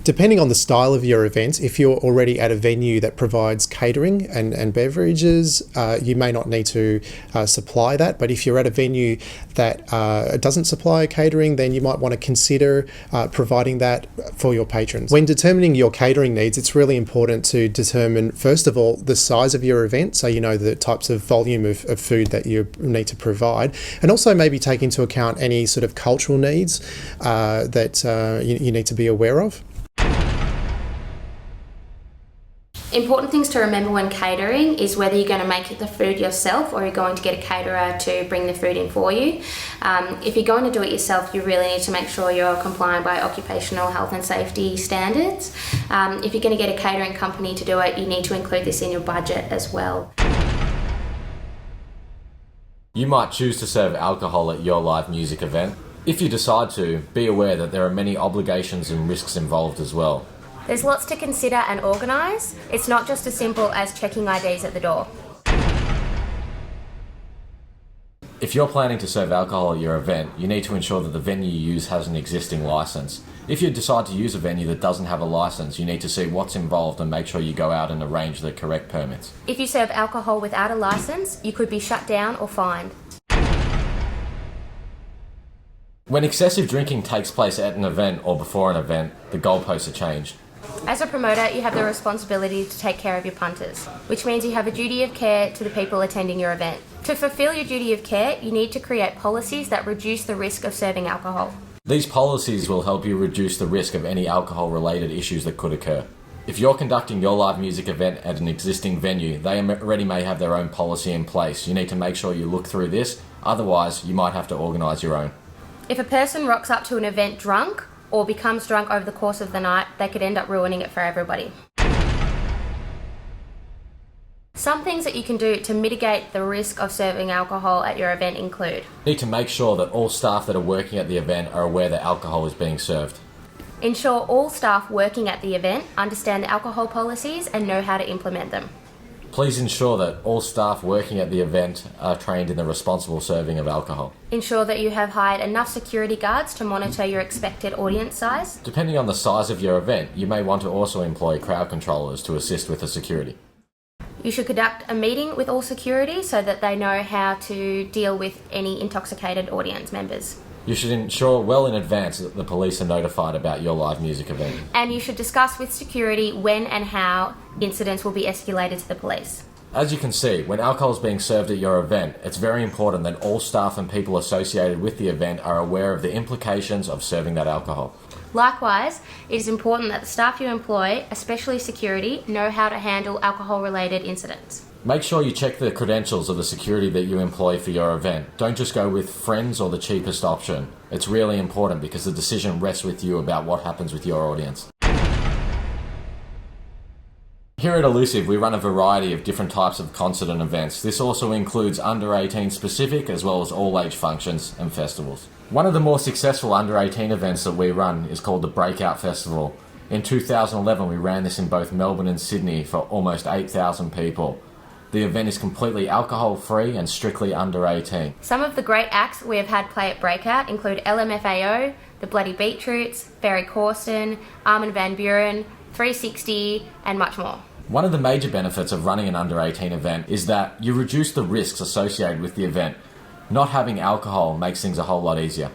Depending on the style of your event, if you're already at a venue that provides catering and beverages, you may not need to supply that. But if you're at a venue that doesn't supply catering, then you might want to consider providing that for your patrons. When determining your catering needs, it's really important to determine, first of all, the size of your event, so you know the types of volume of food that you need to provide, and also maybe take into account any sort of cultural needs that you need to be aware of. Important things to remember when catering is whether you're going to make the food yourself or you're going to get a caterer to bring the food in for you. If you're going to do it yourself, you really need to make sure you're complying by occupational health and safety standards. If you're going to get a catering company to do it, you need to include this in your budget as well. You might choose to serve alcohol at your live music event. If you decide to, be aware that there are many obligations and risks involved as well. There's lots to consider and organise. It's not just as simple as checking IDs at the door. If you're planning to serve alcohol at your event, you need to ensure that the venue you use has an existing licence. If you decide to use a venue that doesn't have a licence, you need to see what's involved and make sure you go out and arrange the correct permits. If you serve alcohol without a licence, you could be shut down or fined. When excessive drinking takes place at an event or before an event, the goalposts are changed. As a promoter, you have the responsibility to take care of your punters, which means you have a duty of care to the people attending your event. To fulfil your duty of care, you need to create policies that reduce the risk of serving alcohol. These policies will help you reduce the risk of any alcohol-related issues that could occur. If you're conducting your live music event at an existing venue, they already may have their own policy in place. You need to make sure you look through this, otherwise you might have to organise your own. If a person rocks up to an event drunk or becomes drunk over the course of the night, they could end up ruining it for everybody. Some things that you can do to mitigate the risk of serving alcohol at your event include: You need to make sure that all staff that are working at the event are aware that alcohol is being served. Ensure all staff working at the event understand the alcohol policies and know how to implement them. Please ensure that all staff working at the event are trained in the responsible serving of alcohol. Ensure that you have hired enough security guards to monitor your expected audience size. Depending on the size of your event, you may want to also employ crowd controllers to assist with the security. You should conduct a meeting with all security so that they know how to deal with any intoxicated audience members. You should ensure well in advance that the police are notified about your live music event. And you should discuss with security when and how incidents will be escalated to the police. As you can see, when alcohol is being served at your event, it's very important that all staff and people associated with the event are aware of the implications of serving that alcohol. Likewise, it is important that the staff you employ, especially security, know how to handle alcohol-related incidents. Make sure you check the credentials of the security that you employ for your event. Don't just go with friends or the cheapest option. It's really important because the decision rests with you about what happens with your audience. Here at Elusive, we run a variety of different types of concert and events. This also includes under 18 specific as well as all age functions and festivals. One of the more successful under 18 events that we run is called the Breakout Festival. In 2011, we ran this in both Melbourne and Sydney for almost 8,000 people. The event is completely alcohol-free and strictly under 18. Some of the great acts we have had play at Breakout include LMFAO, the Bloody Beetroots, Barry Corsten, Armin van Buren, 360, and much more. One of the major benefits of running an under 18 event is that you reduce the risks associated with the event. Not having alcohol makes things a whole lot easier.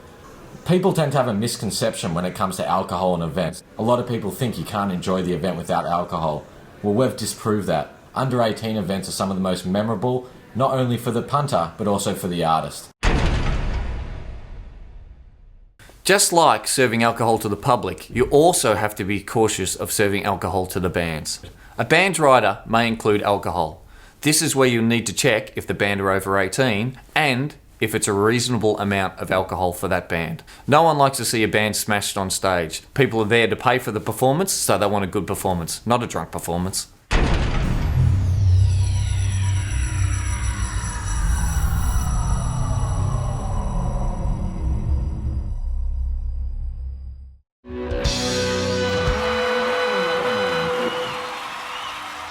People tend to have a misconception when it comes to alcohol and events. A lot of people think you can't enjoy the event without alcohol. Well, we've disproved that. Under 18 events are some of the most memorable, not only for the punter, but also for the artist. Just like serving alcohol to the public, you also have to be cautious of serving alcohol to the bands. A band's rider may include alcohol. This is where you need to check if the band are over 18 and if it's a reasonable amount of alcohol for that band. No one likes to see a band smashed on stage. People are there to pay for the performance, so they want a good performance, not a drunk performance.